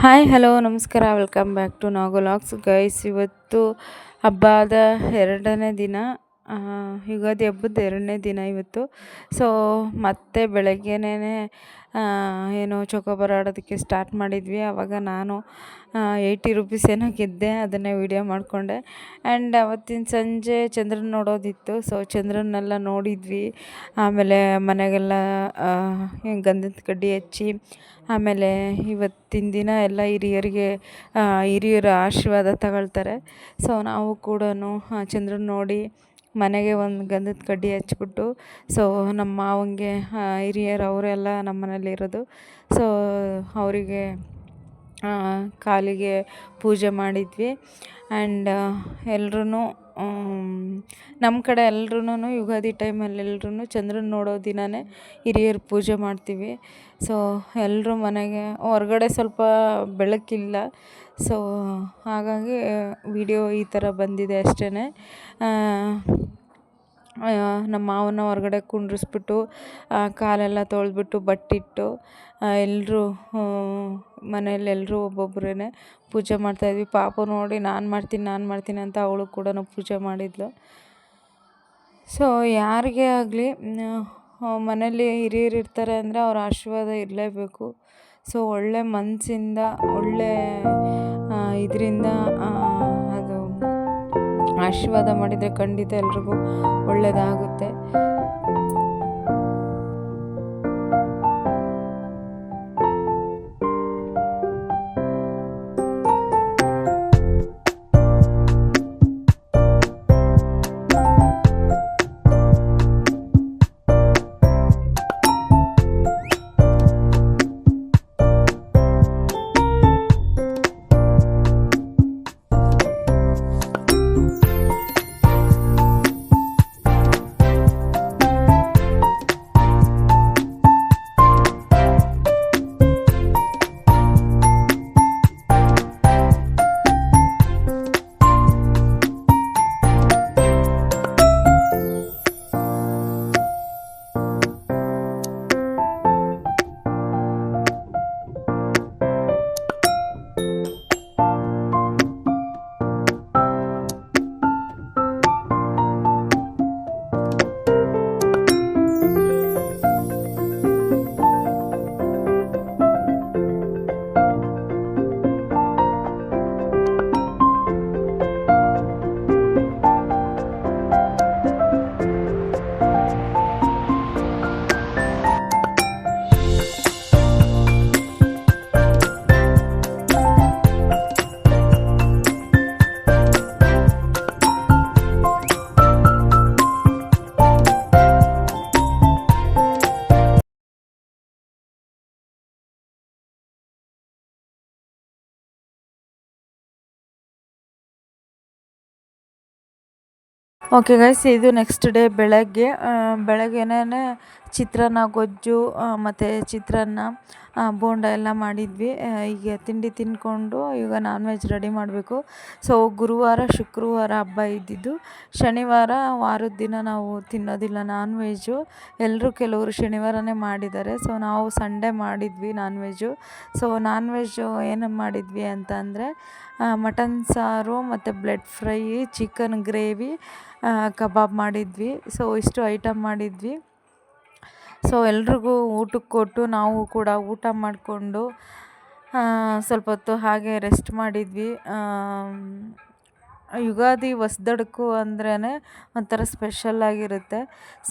Hi hello ನಮಸ್ಕಾರ welcome back to ನಾಗೋಲಾಗ್ಸ್ guys. ಇವತ್ತು ಹಬ್ಬದ ಎರಡನೇ ದಿನ, ಯುಗಾದಿ ಹಬ್ಬದ ಎರಡನೇ ದಿನ ಇವತ್ತು. ಸೊ ಮತ್ತೆ ಬೆಳಗ್ಗೆನೇ ಏನೋ ಚೊಕೊಬಾರ್ ಆಡೋದಕ್ಕೆ ಸ್ಟಾರ್ಟ್ ಮಾಡಿದ್ವಿ. ಆವಾಗ ನಾನು 80 ರುಪೀಸ್ ಏನೋ ಗೆದ್ದೆ, ಅದನ್ನೇ ವೀಡಿಯೋ ಮಾಡಿಕೊಂಡೆ. ಆ್ಯಂಡ್ ಅವತ್ತಿನ ಸಂಜೆ ಚಂದ್ರನ ನೋಡೋದಿತ್ತು. ಸೊ ಚಂದ್ರನ್ನೆಲ್ಲ ನೋಡಿದ್ವಿ. ಆಮೇಲೆ ಮನೆಗೆಲ್ಲ ಗಂಧದ ಕಡ್ಡಿ ಹಚ್ಚಿ, ಆಮೇಲೆ ಇವತ್ತಿನ ದಿನ ಎಲ್ಲ ಹಿರಿಯರ ಆಶೀರ್ವಾದ ತಗೊಳ್ತಾರೆ. ಸೊ ನಾವು ಕೂಡ ಚಂದ್ರನ ನೋಡಿ ಮನೆಗೆ ಒಂದು ಗಂಧದ ಕಡ್ಡಿ ಹಚ್ಬಿಟ್ಟು, ಸೊ ನಮ್ಮ ಮಾವಂಗೆ ಹಿರಿಯರು ಅವರೆಲ್ಲ ನಮ್ಮ ಮನೇಲಿರೋದು. ಸೊ ಅವರಿಗೆ ಕಾಲಿಗೆ ಪೂಜೆ ಮಾಡಿದ್ವಿ. ಆ್ಯಂಡ್ ಎಲ್ರೂ ನಮ್ಮ ಕಡೆ ಎಲ್ರೂ ಯುಗಾದಿ ಟೈಮಲ್ಲಿ ಎಲ್ರೂ ಚಂದ್ರನ ನೋಡೋ ದಿನವೇ ಹಿರಿಯರು ಪೂಜೆ ಮಾಡ್ತೀವಿ. ಸೊ ಎಲ್ಲರೂ ಮನೆಗೆ ಹೊರ್ಗಡೆ ಸ್ವಲ್ಪ ಬೆಳಕಿಲ್ಲ, ಸೊ ಹಾಗಾಗಿ ವಿಡಿಯೋ ಈ ಥರ ಬಂದಿದೆ ಅಷ್ಟೇ. ನಮ್ಮ ಮಾವನ ಹೊರಗಡೆ ಕುಂಡ್ರಿಸ್ಬಿಟ್ಟು ಕಾಲೆಲ್ಲ ತೊಳೆದ್ಬಿಟ್ಟು ಬಟ್ಟಿಟ್ಟು ಎಲ್ಲರೂ ಮನೇಲಿ ಎಲ್ಲರೂ ಒಬ್ಬೊಬ್ಬರೇ ಪೂಜೆ ಮಾಡ್ತಾಯಿದ್ವಿ. ಪಾಪು ನೋಡಿ ನಾನು ಮಾಡ್ತೀನಿ ಅಂತ ಅವಳು ಕೂಡ ಪೂಜೆ ಮಾಡಿದ್ಲು. ಸೊ ಯಾರಿಗೇ ಆಗಲಿ ಮನೇಲಿ ಹಿರಿಯರು ಇರ್ತಾರೆ ಅಂದರೆ ಅವ್ರ ಆಶೀರ್ವಾದ ಇರಲೇಬೇಕು. ಸೊ ಒಳ್ಳೆ ಮನಸ್ಸಿಂದ ಒಳ್ಳೆ ಇದರಿಂದ ಅದು ಆಶೀರ್ವಾದ ಮಾಡಿದರೆ ಖಂಡಿತ ಎಲ್ರಿಗೂ ಒಳ್ಳೆಯದಾಗುತ್ತೆ. ಓಕೆ ಗೈಸ್, ಇದು ನೆಕ್ಸ್ಟ್ ಡೇ ಬೆಳಗ್ಗೆನೇ ಚಿತ್ರಾನ್ನ ಗೊಜ್ಜು ಮತ್ತು ಚಿತ್ರಾನ್ನ ಬೋಂಡ ಎಲ್ಲ ಮಾಡಿದ್ವಿ. ಈಗ ತಿಂಡಿ ತಿಂದ್ಕೊಂಡು ಈಗ ನಾನ್ ವೆಜ್ ರೆಡಿ ಮಾಡಬೇಕು. ಸೊ ಗುರುವಾರ ಶುಕ್ರವಾರ ಹಬ್ಬ ಇದ್ದಿದ್ದು, ಶನಿವಾರ ವಾರದ ದಿನ ನಾವು ತಿನ್ನೋದಿಲ್ಲ ನಾನ್ ವೆಜ್ಜು. ಕೆಲವರು ಶನಿವಾರನೇ ಮಾಡಿದ್ದಾರೆ. ಸೊ ನಾವು ಸಂಡೇ ಮಾಡಿದ್ವಿ non veg. So non veg ಏನು ಮಾಡಿದ್ವಿ ಅಂತ ಅಂದರೆ ಮಟನ್ ಸಾರು ಮತ್ತು ಬ್ಲೆಡ್ ಫ್ರೈ, ಚಿಕನ್ ಗ್ರೇವಿ, ಕಬಾಬ್ ಮಾಡಿದ್ವಿ. ಸೊ ಇಷ್ಟು ಐಟಮ್ ಮಾಡಿದ್ವಿ. ಸೊ ಎಲ್ರಿಗೂ ಊಟಕ್ಕೆ ಕೊಟ್ಟು ನಾವು ಕೂಡ ಊಟ ಮಾಡಿಕೊಂಡು ಸ್ವಲ್ಪ ಹೊತ್ತು ಹಾಗೆ ರೆಸ್ಟ್ ಮಾಡಿದ್ವಿ. ಯುಗಾದಿ ಹೊಸ್ದಡ್ಕು ಅಂದ್ರೇ ಒಂಥರ ಸ್ಪೆಷಲ್ಲಾಗಿರುತ್ತೆ.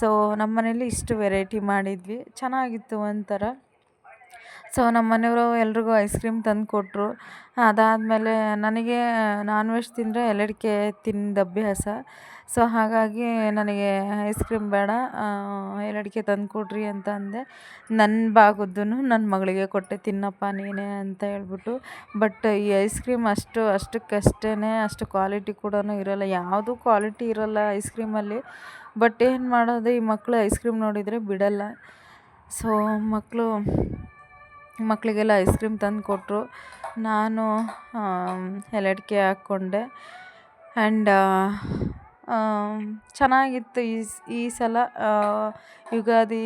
ಸೊ ನಮ್ಮ ಮನೇಲಿ ಇಷ್ಟು ವೆರೈಟಿ ಮಾಡಿದ್ವಿ, ಚೆನ್ನಾಗಿತ್ತು ಒಂಥರ. ಸೊ ನಮ್ಮ ಮನೆಯವರು ಎಲ್ರಿಗೂ ಐಸ್ ಕ್ರೀಮ್ ತಂದು ಕೊಟ್ಟರು. ಅದಾದಮೇಲೆ ನನಗೆ ನಾನ್ ವೆಜ್ ತಿಂದರೆ ಎಲ್ಲಡಿಕೆ ತಿಂದು ಅಭ್ಯಾಸ. ಸೊ ಹಾಗಾಗಿ ನನಗೆ ಐಸ್ ಕ್ರೀಮ್ ಬೇಡ, ಎಲ್ಲಡಿಕೆ ತಂದು ಕೊಡ್ರಿ ಅಂತ ಅಂದೆ. ನನ್ನ ಭಾಗದ್ದನ್ನು ನನ್ನ ಮಗಳಿಗೆ ಕೊಟ್ಟೆ, ತಿನ್ನಪ್ಪ ನೀನೇ ಅಂತ ಹೇಳ್ಬಿಟ್ಟು. ಬಟ್ ಈ ಐಸ್ ಕ್ರೀಮ್ ಅಷ್ಟಕ್ಕಷ್ಟೇ, ಅಷ್ಟು ಕ್ವಾಲಿಟಿ ಕೂಡ ಇರೋಲ್ಲ, ಯಾವುದೂ ಕ್ವಾಲಿಟಿ ಇರೋಲ್ಲ ಐಸ್ ಕ್ರೀಮಲ್ಲಿ. ಬಟ್ ಏನು ಮಾಡೋದು, ಈ ಮಕ್ಕಳು ಐಸ್ ಕ್ರೀಮ್ ನೋಡಿದರೆ ಬಿಡಲ್ಲ. ಸೊ ಮಕ್ಕಳಿಗೆಲ್ಲ ಐಸ್ ಕ್ರೀಮ್ ತಂದು ಕೊಟ್ಟರು. ನಾನು ಎಲ್ಲಡಿಕೆ ಹಾಕ್ಕೊಂಡೆ. ಆ್ಯಂಡ್ ಚೆನ್ನಾಗಿತ್ತು ಈ ಸಲ ಯುಗಾದಿ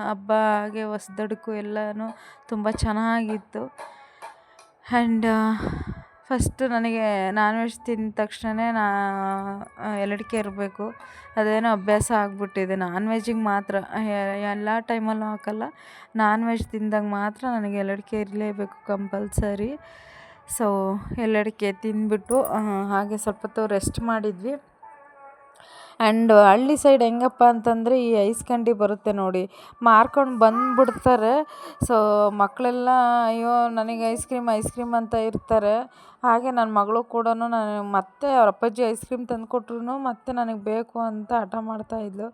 ಹಬ್ಬ ಹಾಗೆ ಹೊಸ್ದಡ್ಕು ಎಲ್ಲನೂ ತುಂಬ ಚೆನ್ನಾಗಿತ್ತು. ಆ್ಯಂಡ್ ಫಸ್ಟು ನನಗೆ ನಾನ್ ವೆಜ್ ತಿಂದ ತಕ್ಷಣವೇ ಎಲ್ಲಡಿಕೆ ಇರಬೇಕು, ಅದೇನೋ ಅಭ್ಯಾಸ ಆಗಿಬಿಟ್ಟಿದೆ. ನಾನ್ ವೆಜ್ಜಿಗೆ ಮಾತ್ರ, ಎಲ್ಲ ಟೈಮಲ್ಲೂ ಹಾಕಲ್ಲ. ನಾನ್ ವೆಜ್ ತಿಂದಾಗ ಮಾತ್ರ ನನಗೆ ಎಲ್ಲಡಿಕೆ ಇರಲೇಬೇಕು ಕಂಪಲ್ಸರಿ. ಸೊ ಎಲ್ಲಡಿಕೆ ತಿಂದ್ಬಿಟ್ಟು ಹಾಗೆ ಸ್ವಲ್ಪ ಹೊತ್ತು ರೆಸ್ಟ್ ಮಾಡಿದ್ವಿ. ಆ್ಯಂಡ್ ಹಳ್ಳಿ ಸೈಡ್ ಹೆಂಗಪ್ಪ ಅಂತಂದರೆ ಈ ಐಸ್ ಕ್ಯಾಂಡಿ ಬರುತ್ತೆ ನೋಡಿ, ಮಾರ್ಕೊಂಡು ಬಂದುಬಿಡ್ತಾರೆ. ಸೊ ಮಕ್ಕಳೆಲ್ಲ ಅಯ್ಯೋ ನನಗೆ ಐಸ್ ಕ್ರೀಮ್ ಅಂತ ಇರ್ತಾರೆ. ಹಾಗೆ ನನ್ನ ಮಗಳು ಕೂಡ ನಾನು ಮತ್ತೆ ಅವ್ರ ಅಪ್ಪಾಜಿ ಐಸ್ ಕ್ರೀಮ್ ತಂದುಕೊಟ್ರು ಮತ್ತೆ ನನಗೆ ಬೇಕು ಅಂತ ಹಠ ಮಾಡ್ತಾಯಿದ್ಲು.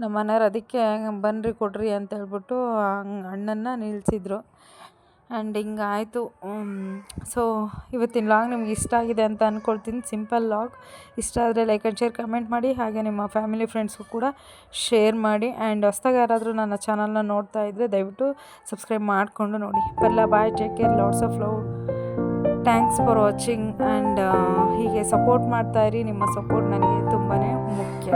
ನಮ್ಮ ಮನೆಯವ್ರು ಅದಕ್ಕೆ ಬನ್ನಿರಿ ಕೊಡ್ರಿ ಅಂತ ಹೇಳ್ಬಿಟ್ಟು ಅಣ್ಣನ ನಿಲ್ಲಿಸಿದ್ರು. ಆ್ಯಂಡ್ ಹಿಂಗಾಯಿತು. ಸೊ ಇವತ್ತಿನ ಲಾಗ್ ನಿಮ್ಗೆ ಇಷ್ಟ ಆಗಿದೆ ಅಂತ ಅಂದ್ಕೊಳ್ತೀನಿ. Simple log. ಇಷ್ಟ ಆದರೆ ಲೈಕ್ ಆ್ಯಂಡ್ ಶೇರ್ ಕಮೆಂಟ್ ಮಾಡಿ, ಹಾಗೆ ನಿಮ್ಮ ಫ್ಯಾಮಿಲಿ ಫ್ರೆಂಡ್ಸ್ಗೂ ಕೂಡ ಶೇರ್ ಮಾಡಿ. ಆ್ಯಂಡ್ ಹೊಸ್ದಾಗಿ ಯಾರಾದರೂ ನನ್ನ ಚಾನಲ್ನ ನೋಡ್ತಾ ಇದ್ದರೆ ದಯವಿಟ್ಟು ಸಬ್ಸ್ಕ್ರೈಬ್ ಮಾಡಿಕೊಂಡು ನೋಡಿ. ಬರಲ್ಲ, bye, take care, lots of love, thanks for watching. And ಹೀಗೆ ಸಪೋರ್ಟ್ ಮಾಡ್ತಾಯಿರಿ. ನಿಮ್ಮ ಸಪೋರ್ಟ್ ನನಗೆ ತುಂಬಾ ಮುಖ್ಯ.